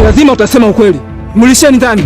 lazima utasema ukweli. Mlisheni ndani.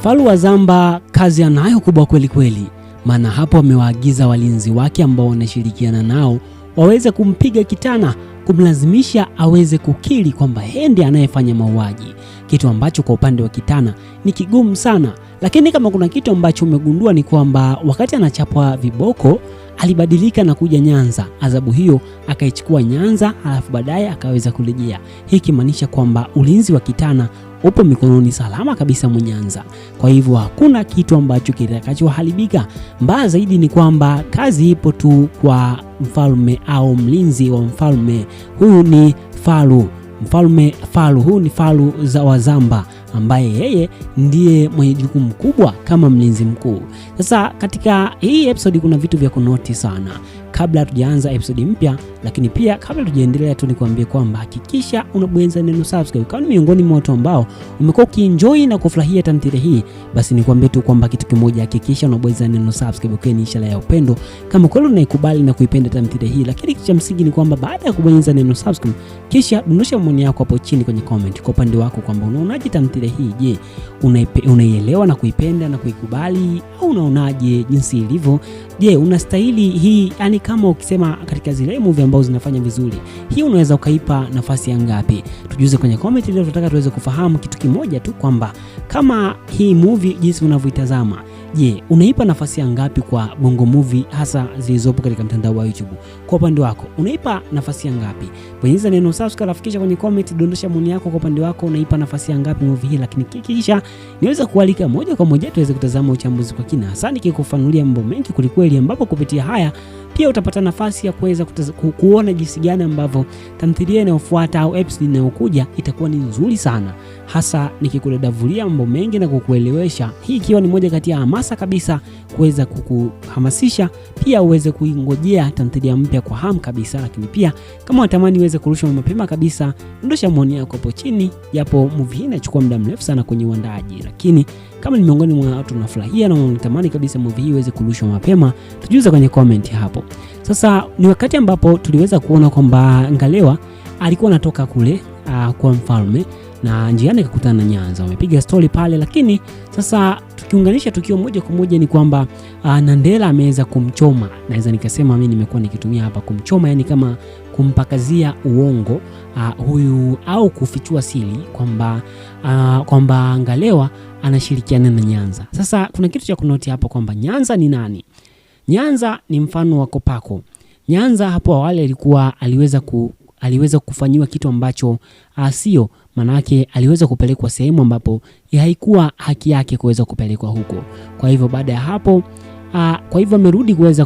Faru wa Zamba kazi anayo kubwa kweli kweli, maana hapo amewaagiza walinzi wake ambao wanashirikiana nao waweze kumpiga Kitana, kumlazimisha aweze kukiri kwamba yeye ndiye anayefanya mauaji, kitu ambacho kwa upande wa Kitana ni kigumu sana. Lakini kama kuna kitu ambacho umegundua ni kwamba wakati anachapwa viboko alibadilika na kuja Nyanza. Adhabu hiyo akaichukua Nyanza, halafu baadaye akaweza kurejea. Hii kimaanisha kwamba ulinzi wa Kitana upo mikononi salama kabisa mwa Nyanza. Kwa hivyo hakuna kitu ambacho kitakachoharibika. Mbaya zaidi ni kwamba kazi ipo tu kwa mfalme au mlinzi wa mfalme. Huyu ni Faru. Mfalme Faru, huyu ni Faru wa Zamba ambaye yeye ndiye mwenye jukumu kubwa kama mlinzi mkuu. Sasa katika hii episode kuna vitu vya kunoti sana kabla tujaanza episode mpya, lakini pia kabla tujaendelea tu nikwambie kwamba hakikisha unabonyeza neno subscribe. Kama ni miongoni mwa watu ambao umekuwa ukienjoy na kufurahia tamthilia hii, basi nikwambie tu kwamba kitu kimoja, hakikisha unabonyeza neno subscribe, kwa ni ishara ya upendo kama kweli unaikubali na kuipenda tamthilia hii. Lakini kitu cha msingi ni kwamba baada ya kubonyeza neno subscribe, kisha dondosha maoni yako hapo chini kwenye comment kwa upande wako kwamba unaonaje tamthilia hii. Je, unaielewa na kuipenda na kuikubali, au unaonaje jinsi ilivyo? Je, unastahili hii? Yani kama ukisema katika zile movie ambazo zinafanya vizuri, hii unaweza ukaipa nafasi ya ngapi? Tujuze kwenye comment. Leo tunataka tuweze kufahamu kitu kimoja tu kwamba kama hii movie jinsi unavyoitazama, je, unaipa nafasi ya ngapi kwa Bongo Movie hasa zilizopo katika mtandao wa YouTube? Kwa upande wako unaipa nafasi ya ngapi? Bonyeza neno subscribe, afikisha kwenye comment, dondosha maoni yako. Kwa upande wako unaipa nafasi ya ngapi movie hii? Lakini kisha niweza kualika moja kwa moja tuweze kutazama uchambuzi kwa kina, hasa nikikufanulia mambo mengi kulikweli, ambapo kupitia haya pia utapata nafasi ya kuweza kuona jinsi gani ambavyo tamthilia inayofuata au episode inayokuja itakuwa ni nzuri sana, hasa nikikudadavulia mambo mengi na kukuelewesha, hii ikiwa ni moja kati ya hamasa kabisa kuweza kukuhamasisha pia uweze kuingojea tamthilia mpya kwa hamu kabisa. Lakini pia kama unatamani uweze kurushwa mapema kabisa, ndosha maoni yako hapo chini, japo movie hii inachukua muda mrefu sana kwenye uandaaji, lakini kama ni miongoni mwa watu unafurahia na unatamani kabisa movie hii iweze kurushwa mapema, tujuze kwenye comment hapo. Sasa ni wakati ambapo tuliweza kuona kwamba Ngalewa alikuwa anatoka kule kwa mfalme na njiani akakutana na Nyanza, wamepiga story pale. Lakini sasa tukiunganisha tukio moja kwa moja ni kwamba Nandela ameweza kumchoma, naweza nikasema mimi nimekuwa nikitumia hapa kumchoma, yani kama kumpakazia uongo huyu au kufichua siri kwamba Ngalewa anashirikiana na Nyanza. Sasa kuna kitu cha kunoti hapa kwamba Nyanza ni nani? Nyanza ni mfano wa Kopako. Nyanza hapo awali aliweza kufanyiwa kitu ambacho sio, manake aliweza kupelekwa sehemu ambapo haikuwa haki yake kuweza kupelekwa huko. Kwa hivyo baada ya hapo amerudi kuweza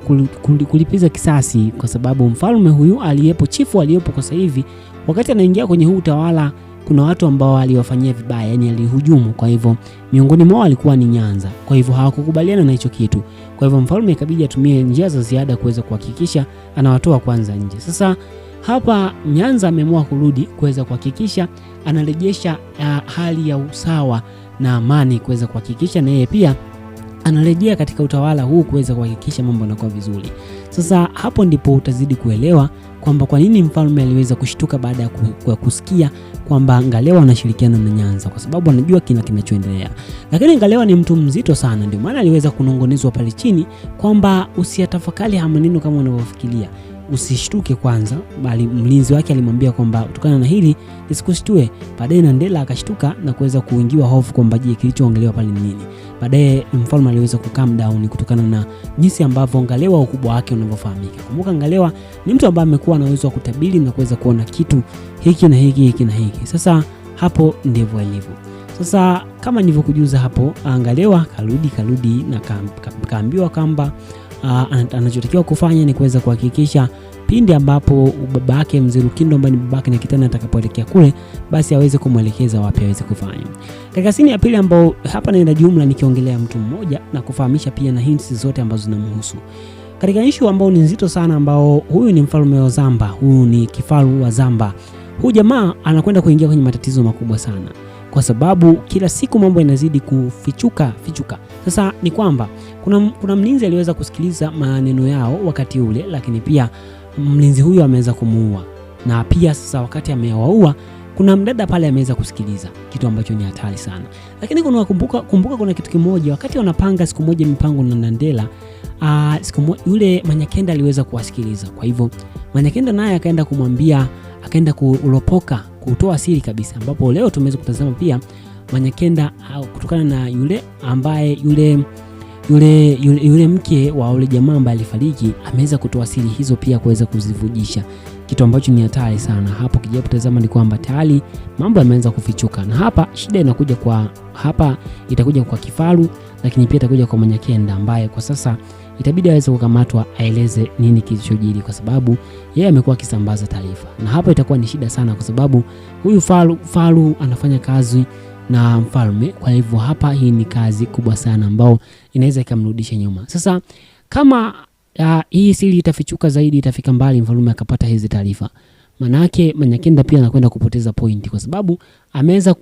kulipiza kisasi, kwa sababu mfalme huyu aliyepo, chifu aliyepo kwa sasa hivi, wakati anaingia kwenye huu utawala kuna watu ambao aliwafanyia vibaya, yani alihujumu. Kwa hivyo miongoni mwao alikuwa ni Nyanza. Kwa hivyo hawakukubaliana na hicho kitu. Kwa hivyo mfalme ikabidi atumie njia za ziada kuweza kuhakikisha anawatoa kwanza nje. Sasa hapa Nyanza ameamua kurudi kuweza kuhakikisha anarejesha hali ya usawa na amani, kuweza kuhakikisha na yeye pia anarejea katika utawala huu kuweza kuhakikisha mambo yanakuwa vizuri. Sasa hapo ndipo utazidi kuelewa kwamba kwa nini mfalme aliweza kushtuka baada ya kusikia kwamba Ngalewa anashirikiana na Nyanza, kwa sababu anajua kinachoendelea. Lakini Ngalewa ni mtu mzito sana, ndio maana aliweza kunongonezwa pale chini kwamba usiyatafakari haya maneno kama unavyofikiria, usishtuke kwanza, bali mlinzi wake alimwambia kwamba kutokana na hili nisikushtue. Baadaye Nandela akashtuka na kuweza kuingiwa hofu kwamba je, kilichoongelewa pale ni nini. Baadaye mfalme aliweza calm down kutokana na jinsi ambavyo Ngalewa ukubwa wake unavyofahamika. Kumbuka Ngalewa ni mtu ambaye amekuwa na uwezo wa kutabiri na kuweza kuona kitu hiki na hiki na hiki. Sasa hapo ndivyo ilivyo. Sasa kama nilivyokujuza hapo, Ngalewa karudi na kaambiwa kwamba anachotakiwa kufanya ni kuweza kuhakikisha pindi ambapo babake Mzee Lukindo ambaye ni babake na Kitana atakapoelekea kule, basi aweze kumwelekeza wapi aweze kufanya. Katika scene ya pili ambao hapa naenda jumla nikiongelea mtu mmoja na kufahamisha pia na hints zote ambazo zinamhusu. Katika issue ambao ni nzito sana, ambao huyu ni mfalme wa Zamba, huyu ni kifaru wa Zamba. Huyu jamaa anakwenda kuingia kwenye matatizo makubwa sana. kwa sababu kila siku mambo yanazidi kufichuka. Sasa ni kwamba kuna mlinzi aliweza kusikiliza maneno yao wakati ule, lakini pia mlinzi huyu ameweza kumuua, na pia sasa wakati amewaua kuna mdada pale ameweza kusikiliza, kitu ambacho ni hatari sana. Lakini kumbuka kuna kitu kimoja, wakati wanapanga siku moja mipango na Nandela, yule Manyakenda aliweza kuwasikiliza. Kwa hivyo Manyakenda naye akaenda kumwambia, akaenda kulopoka, kutoa siri kabisa, ambapo leo tumeweza kutazama pia Manyakenda kutokana na yule ambaye yule mke wa yule jamaa ambaye alifariki ameweza kutoa siri hizo pia kuweza kuzivujisha, kitu ambacho ni hatari sana. Hapo kijapo tazama ni kwamba tayari mambo yameanza kufichuka, na hapa shida inakuja itakuja kwa Kifaru, lakini pia itakuja kwa Manyakenda ambaye kwa sasa itabidi aweze kukamatwa, aeleze nini kilichojiri, kwa sababu yeye amekuwa akisambaza taarifa, na hapo itakuwa ni shida sana, kwa sababu huyu Faru anafanya kazi na mfalme. Kwa hivyo hapa hii ni kazi kubwa sana ambao inaweza ikamrudisha nyuma. Sasa kama hii siri itafichuka zaidi, itafika mbali, mfalme akapata hizi taarifa, manake Manyakenda pia anakwenda kupoteza pointi, kwa sababu ameweza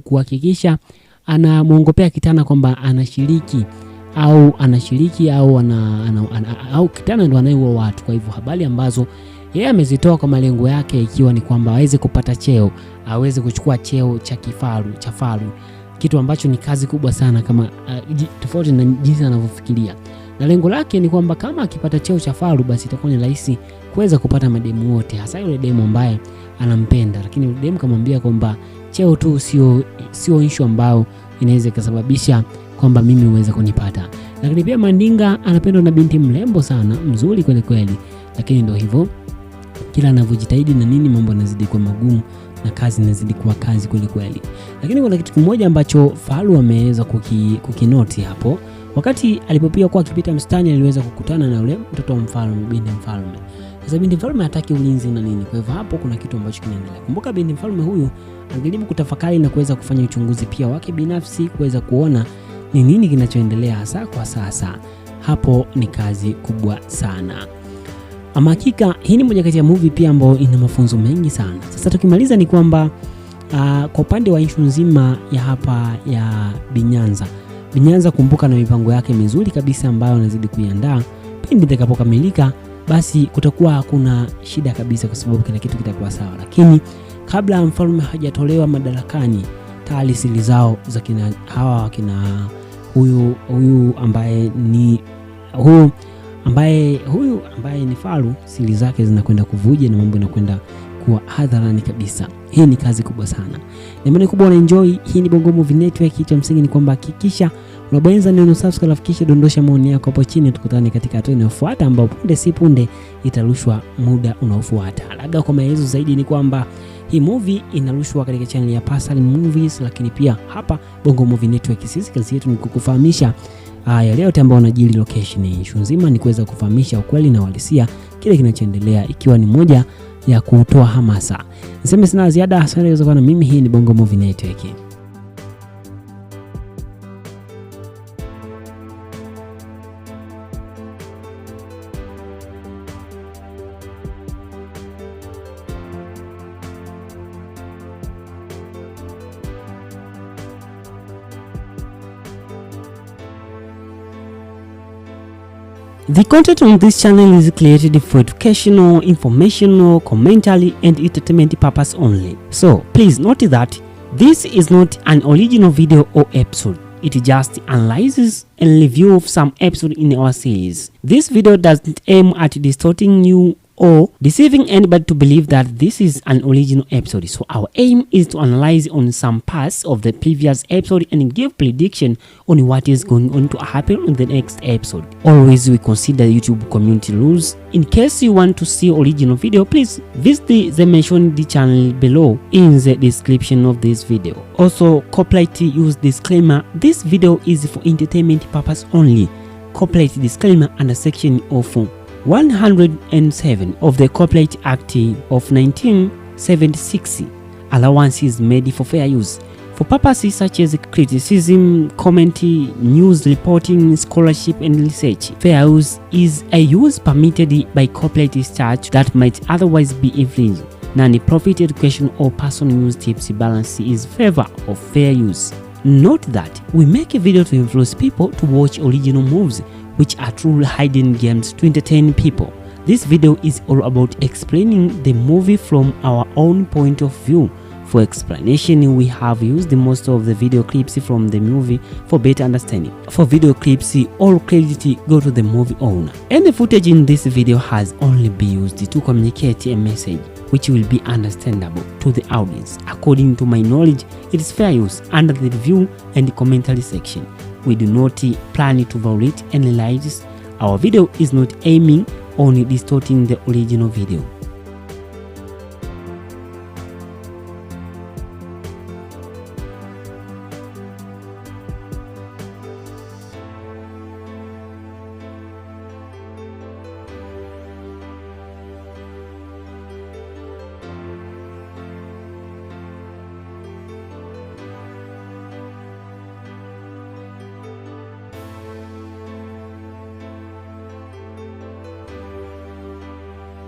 kuhakikisha anamuongopea Kitana kwamba anashiriki au Kitana ndo anayeua watu. Kwa hivyo habari ambazo yeye amezitoa kwa malengo yake, ikiwa ni kwamba aweze kupata cheo, aweze kuchukua cheo cha Faru, kitu ambacho ni kazi kubwa sana, kama tofauti na jinsi anavyofikiria. Na lengo lake ni kwamba kama akipata cheo cha Faru, basi itakuwa ni rahisi kuweza kupata mademu wote, hasa yule demu ambaye anampenda. Lakini yule demu kamwambia kwamba cheo tu sio issue ambao inaweza kusababisha kwamba mimi uweze kunipata. Lakini pia Mandinga anapendwa na binti mrembo sana, mzuri kweli kweli, lakini ndio hivyo, kila anavyojitahidi na nini, mambo yanazidi kuwa magumu na kazi inazidi kuwa kazi kweli kweli. Lakini kuna kitu kimoja ambacho Faru ameweza kukinoti hapo, wakati alipopia kwa akipita mstani, aliweza kukutana na yule mtoto wa mfalme, binti mfalme. Sasa binti mfalme hataki ulinzi na nini, kwa hivyo hapo kuna kitu ambacho kinaendelea. Kumbuka binti mfalme huyu angejaribu kutafakari na kuweza kufanya uchunguzi pia wake binafsi, kuweza kuona ni nini kinachoendelea hasa kwa sasa. Hapo ni kazi kubwa sana. Ama hakika hii ni moja kati ya movie pia ambayo ina mafunzo mengi sana. Sasa tukimaliza ni kwamba kwa upande wa issue nzima ya hapa ya Binyanza, kumbuka na mipango yake mizuri kabisa ambayo anazidi kuiandaa, pindi itakapokamilika basi kutakuwa hakuna shida kabisa, kwa sababu kila kitu kitakuwa sawa. Lakini kabla mfalme hajatolewa madarakani, tayari siri zao za kina huyu ambaye ni Faru, siri zake zinakwenda kuvuja na mambo yanakwenda kuwa hadharani kabisa. Hii ni kazi kubwa sana. Na maana kubwa unaenjoy. Hii ni Bongo Movie Network. Kitu msingi ni kwamba hakikisha unabonyeza neno subscribe, kisha dondosha maoni yako hapo chini. Tukutane katika hatua inayofuata ambapo punde si punde itarushwa muda unaofuata. Labda kwa maelezo zaidi ni kwamba hii movie inarushwa katika channel ya Pasal Movies, lakini pia hapa Bongo Movie Network sisi kazi yetu ni kukufahamisha yale yote ambayo yanajiri location. Issue nzima ni kuweza kufahamisha ukweli na uhalisia kile kinachoendelea, ikiwa ni moja ya kutoa hamasa. Niseme sina ziada, asante kwa na mimi. Hii ni Bongo Movie Network. The content on this channel is created for educational, informational, commentary and entertainment purpose only. So please note that this is not an original video or episode. It just analyzes and review of some episode in our series. This video doesn't aim at distorting you or deceiving anybody to believe that this is an original episode. So our aim is to analyze on some parts of the previous episode and give prediction on what is going on to happen in the next episode. Always we consider YouTube community rules. In case you want to see original video, please visit the mentioned channel below in the description of this video. Also, copyright use disclaimer. This video is for entertainment purpose only. Copyright disclaimer under section of 107 of the Copyright Act of 1976. Allowance is made for fair use for purposes such as criticism, commentary, news reporting, scholarship and research. Fair use is a use permitted by copyright statute that might otherwise be infringed. non-profit education or personal use tips balance is favor of fair use. Note that we make a video to influence people to watch original movies which are truly hidden gems to entertain people. This video is all about explaining the movie from our own point of view. For explanation, we have used most of the video clips from the movie for better understanding. For video clips, all credit go to the movie owner. Any footage in this video has only been used to communicate a message which will be understandable to the audience. According to my knowledge, it is fair use under the review and commentary section. We do not plan to violate any rights. Our video is not aiming on distorting the original video.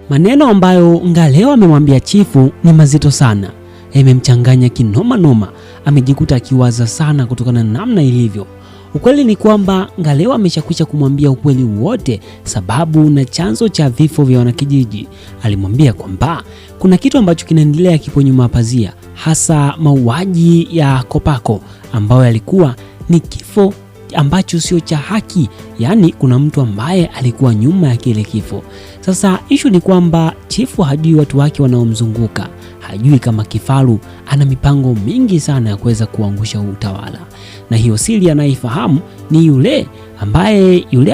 Maneno ambayo Ngalewa amemwambia chifu ni mazito sana. Yamemchanganya kinoma noma, amejikuta akiwaza sana kutokana na namna ilivyo. Ukweli ni kwamba Ngalewa ameshakwisha kumwambia ukweli wote, sababu na chanzo cha vifo vya wanakijiji. Alimwambia kwamba kuna kitu ambacho kinaendelea kipo nyuma ya pazia, hasa mauaji ya Kopako ambayo yalikuwa ni kifo ambacho sio cha haki, yani kuna mtu ambaye alikuwa nyuma ya kile kifo. Sasa issue ni kwamba chifu hajui watu wake wanaomzunguka, hajui kama kifaru ana mipango mingi sana ya kuweza kuangusha utawala, na hiyo siri anaifahamu ni yule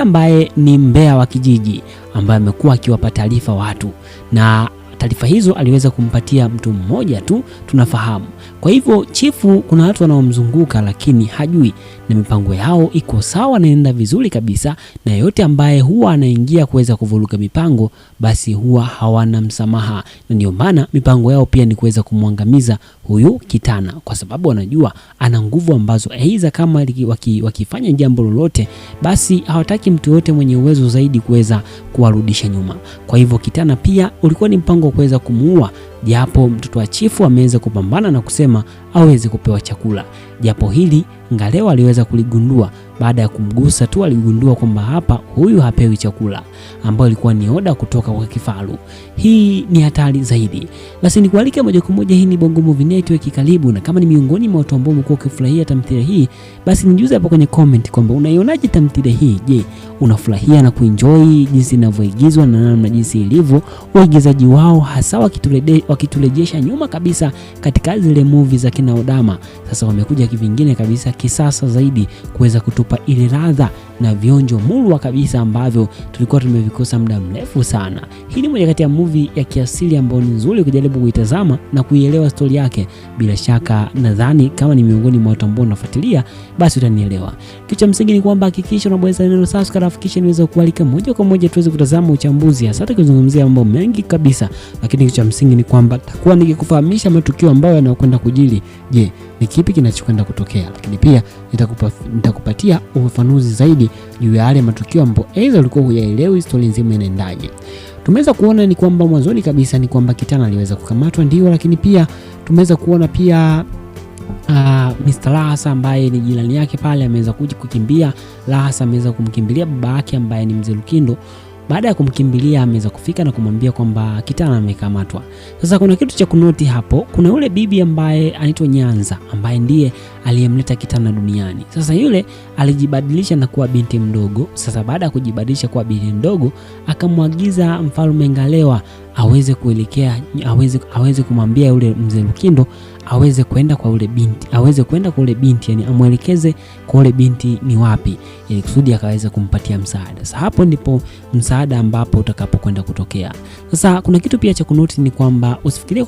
ambaye ni mbea wa kijiji ambaye amekuwa akiwapa taarifa watu, na taarifa hizo aliweza kumpatia mtu mmoja tu tunafahamu. Kwa hivyo chifu kuna watu wanaomzunguka lakini hajui, na mipango yao iko sawa na inaenda vizuri kabisa, na yote ambaye huwa anaingia kuweza kuvuruga mipango basi huwa hawana msamaha, na ndio maana mipango yao pia ni kuweza kumwangamiza huyu Kitana, kwa sababu wanajua ana nguvu ambazo aidha kama wakifanya jambo lolote basi hawataki mtu yote mwenye uwezo zaidi kuweza kuwarudisha nyuma. Kwa hivyo Kitana pia ulikuwa ni mpango wa kuweza kumuua, japo mtoto wa chifu ameweza kupambana na kusema aweze kupewa chakula. Japo hili Ngalewa aliweza kuligundua baada ya kumgusa tu, aligundua kwamba hapa huyu hapewi chakula, ambayo ilikuwa ni oda kutoka kwa kifaru. Hii ni hatari zaidi. Basi nikualike moja kwa moja, hii ni Bongo Movie Network, karibu. Na kama ni miongoni mwa watu ambao mko ukifurahia tamthilia hii, basi nijuze hapo kwenye comment kwamba unaionaje tamthilia hii. Je, unafurahia na kuenjoy jinsi inavyoigizwa na namna jinsi ilivyo, waigizaji wao hasa wakiturejesha nyuma kabisa katika zile movie za kina Odama. Sasa wamekuja kivingine kabisa, kisasa zaidi, kuweza kutupa ile ladha na vionjo murwa kabisa ambavyo tulikuwa tumevikosa muda mrefu sana. Hii ni moja kati ya movie ya kiasili ambayo ni nzuri kujaribu kuitazama na kuielewa story yake. Bila shaka nadhani kama ni miongoni mwa watu ambao wanafuatilia basi utanielewa. Kitu cha msingi ni kwamba hakikisha unabonyeza neno subscribe, hakikisha niweze kualika moja kwa moja tuweze kutazama uchambuzi, hasa tukizungumzia mambo mengi kabisa. Lakini kitu cha msingi ni kwamba takuwa nikikufahamisha matukio ambayo yanayokwenda kujili. Je, ni kipi kinachokwenda kutokea? Lakini pia nitakupatia ufafanuzi zaidi juu ya yale matukio ambayo aidha ulikuwa huyaelewi story nzima inaendaje. Tumeweza kuona ni kwamba mwanzoni kabisa ni kwamba Kitana aliweza kukamatwa, ndio, lakini pia tumeweza kuona pia Mr. Lahasa ambaye ni jirani yake pale ameweza kuja kukimbia. Lahasa ameweza kumkimbilia baba yake ambaye ni Mzee Lukindo. Baada ya kumkimbilia ameweza kufika na kumwambia kwamba Kitana amekamatwa. Sasa kuna kitu cha kunoti hapo. Kuna yule bibi ambaye anaitwa Nyanza ambaye ndiye aliyemleta Kitana duniani. Sasa yule alijibadilisha na kuwa binti mdogo. Sasa baada ya kujibadilisha kuwa binti mdogo, akamwagiza Mfalme Ngalewa aweze kumwambia yule Mzee Lukindo aweze kwenda kwa yule binti, yani amwelekeze kwa yule binti ni wapi, ili kusudi akaweza kumpatia msaada. Sasa hapo ndipo msaada ambapo utakapokwenda kutokea. Sasa kuna kitu pia cha kunoti ni kwamba usifikirie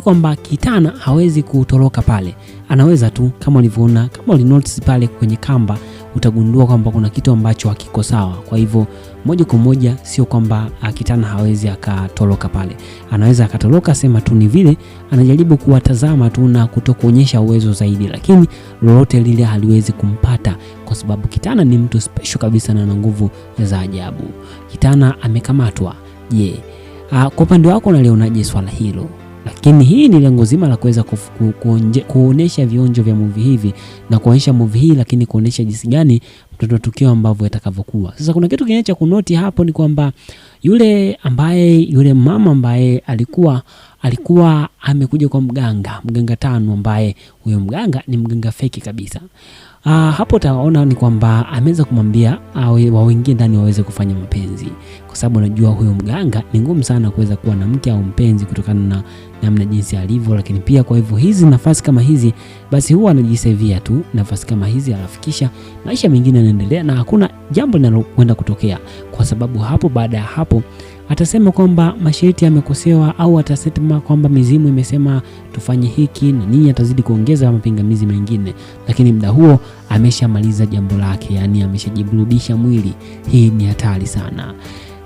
kwamba Kitana hawezi kutoroka pale. Anaweza tu, kama ulivyoona, kama ulinotice pale kwenye kamba, utagundua kwamba kuna kitu ambacho hakiko sawa. Kwa hivyo moja kwa moja sio kwamba Kitana hawezi akatoroka pale. Anaweza akatoroka, sema tu ni vile anajaribu kuwatazama tu na kutokuonyesha uwezo zaidi, lakini lolote lile haliwezi kumpata kwa sababu Kitana ni mtu special kabisa na ana nguvu za ajabu. Kitana amekamatwa. Je, Kwa upande wako unalionaje swala hilo? Lakini hii ni lengo zima la kuweza kuonesha vionjo vya movie hivi na kuonyesha movie hii, lakini kuonesha jinsi gani mtoto tukio ambavyo yatakavyokuwa. Sasa kuna kitu kingine cha kunoti hapo ni kwamba yule mama ambaye alikuwa amekuja kwa mganga tano, ambaye huyo mganga ni mganga feki kabisa. Hapo utaona ni kwamba ameweza kumwambia waingie ndani waweze kufanya mapenzi, kwa sababu anajua huyo mganga ni ngumu sana kuweza kuwa na mke au mpenzi kutokana na namna jinsi alivyo. Lakini pia kwa hivyo hizi nafasi kama hizi basi huwa anajisevia tu nafasi kama hizi, alafikisha maisha mengine yanaendelea na hakuna jambo linalokwenda kutokea, kwa sababu hapo baada ya hapo atasema kwamba masharti yamekosewa, au atasema kwamba mizimu imesema tufanye hiki na nini, atazidi kuongeza mapingamizi mengine, lakini muda huo ameshamaliza jambo lake, yani ameshajiburudisha mwili. Hii ni hatari sana.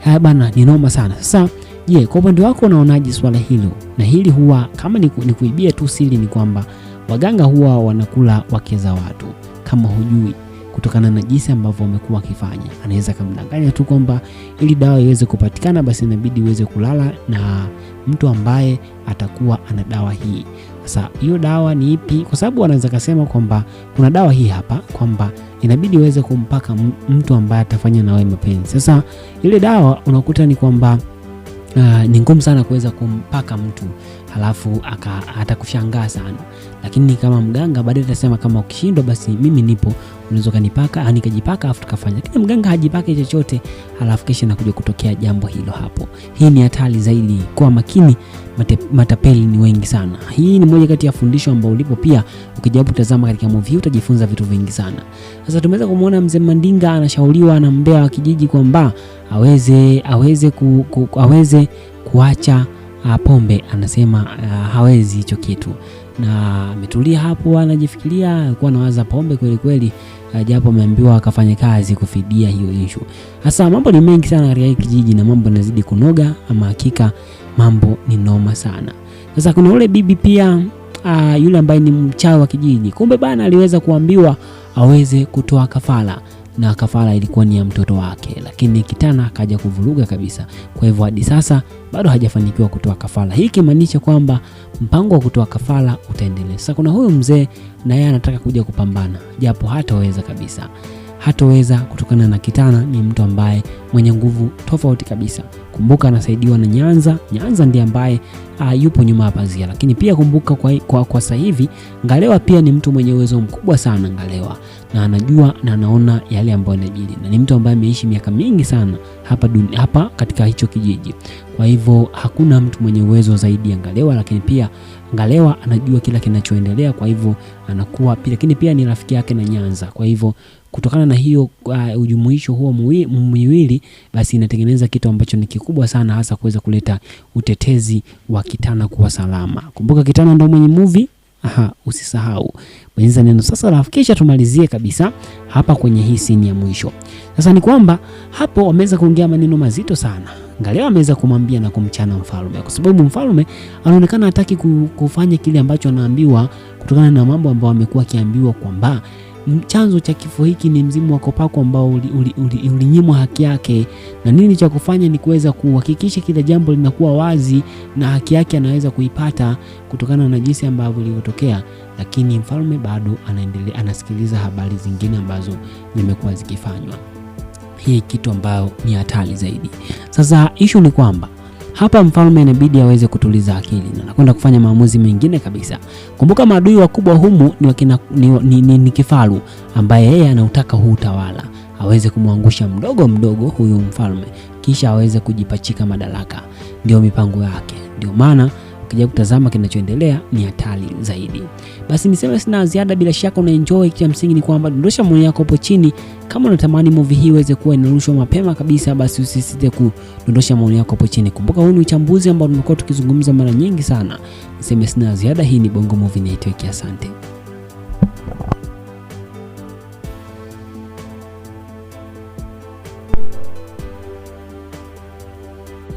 Haya bana, ni noma sana. Sasa je, kwa upande wako unaonaje swala hilo? Na hili huwa kama ni kuibia tu siri, ni kwamba waganga huwa wanakula wake za watu kama hujui, kutokana na jinsi ambavyo wamekuwa wakifanya. Anaweza kumdanganya tu kwamba ili dawa iweze kupatikana basi inabidi uweze kulala na mtu ambaye atakuwa ana dawa hii. Sasa hiyo dawa ni ipi? Kwa sababu anaweza kusema kwamba kuna dawa hii hapa, kwamba inabidi uweze kumpaka mtu ambaye atafanya na wewe mapenzi. Sasa ile dawa unakuta ni kwamba ni ngumu sana kuweza kumpaka mtu halafu atakushangaa sana, lakini kama mganga baadaye atasema kama ukishindwa basi mimi nipo, unaweza kanipaka, nikajipaka afu tukafanya. Lakini mganga hajipake chochote halafu kisha nakuja kutokea jambo hilo hapo. Hii ni hatari zaidi. Kwa makini, matapeli ni wengi sana. Hii ni moja kati ya fundisho ambao ulipo pia ukijaribu kutazama katika movie utajifunza vitu vingi sana. Sasa tumeweza kumuona mzee Mandinga anashauriwa na mbea wa kijiji kwamba aweze kuacha pombe. Anasema hawezi hicho kitu, na ametulia hapo anajifikiria, alikuwa anawaza pombe kweli kweli, japo ameambiwa akafanye kazi kufidia hiyo issue. Sasa mambo ni mengi sana katika kijiji na mambo yanazidi kunoga, ama hakika mambo ni noma sana. Sasa kuna ule bibi pia yule ambaye ni mchawi wa kijiji, kumbe bana aliweza kuambiwa aweze kutoa kafara, na kafara ilikuwa ni ya mtoto wake, lakini Kitana akaja kuvuruga kabisa. Kwa hivyo hadi sasa bado hajafanikiwa kutoa kafara. Hii kimaanisha kwamba mpango wa kutoa kafara utaendelea. Sasa kuna huyo mzee na yeye anataka kuja kupambana, japo hataweza kabisa. Hataweza kutokana na Kitana ni mtu ambaye mwenye nguvu tofauti kabisa. Kumbuka anasaidiwa na Nyanza ndiye ambaye yupo nyuma ya pazia. Lakini pia kumbuka kwa sasa hivi Ngalewa pia ni mtu mwenye uwezo mkubwa sana Ngalewa, na anajua na anaona yale ambayo yanajiri, na ni mtu ambaye ameishi miaka mingi sana hapa katika hicho kijiji. Kwa hivyo hakuna mtu mwenye uwezo zaidi ya Ngalewa, lakini pia Ngalewa anajua kila kinachoendelea, kwa hivyo anakuwa pia, lakini pia ni rafiki yake na Nyanza. Kwa hivyo kutokana na hiyo ujumuisho huo miwili basi inatengeneza kitu ambacho ni kikubwa sana, hasa kuweza kuleta utetezi wa Kitana kuwa salama. Kumbuka Kitana ndio mwenye movie. Usisahau bonyeza neno sasa, alafu kisha tumalizie kabisa hapa kwenye hii scene ya mwisho. Sasa ni kwamba hapo wameweza kuongea maneno mazito sana. Ngalewa ameweza kumwambia na kumchana mfalme, kwa sababu mfalme anaonekana hataki kufanya kile ambacho anaambiwa, kutokana na mambo ambayo amekuwa akiambiwa kwamba chanzo cha kifo hiki ni mzimu wa Kopako ambao ulinyimwa haki yake, na nini cha kufanya ni kuweza kuhakikisha kila jambo linakuwa wazi na haki yake anaweza kuipata kutokana na jinsi ambavyo lilitokea. Lakini mfalme bado anaendelea, anasikiliza habari zingine ambazo zimekuwa zikifanywa. Hii kitu ambayo ni hatari zaidi. Sasa issue ni kwamba hapa mfalme inabidi aweze kutuliza akili na anakwenda kufanya maamuzi mengine kabisa. Kumbuka maadui wakubwa humu ni Kifaru, ambaye yeye anautaka huu utawala, aweze kumwangusha mdogo mdogo huyu mfalme, kisha aweze kujipachika madaraka. Ndio mipango yake. Ndio maana ukija kutazama kinachoendelea ni hatari zaidi. Basi niseme sina ziada, bila shaka una enjoy. Kitu msingi ni kwamba dondosha maoni yako hapo chini. Kama unatamani movie hii iweze kuwa inarushwa mapema kabisa, basi usisite kudondosha maoni yako hapo chini. Kumbuka huu ni uchambuzi ambao tumekuwa tukizungumza mara nyingi sana. Niseme sina ziada. Hii ni Bongo Movie Network. Asante.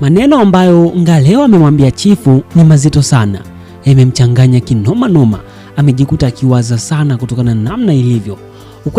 Maneno ambayo Ngalewa amemwambia chifu ni mazito sana. Yamemchanganya kinoma noma. Amejikuta akiwaza sana kutokana na namna ilivyo.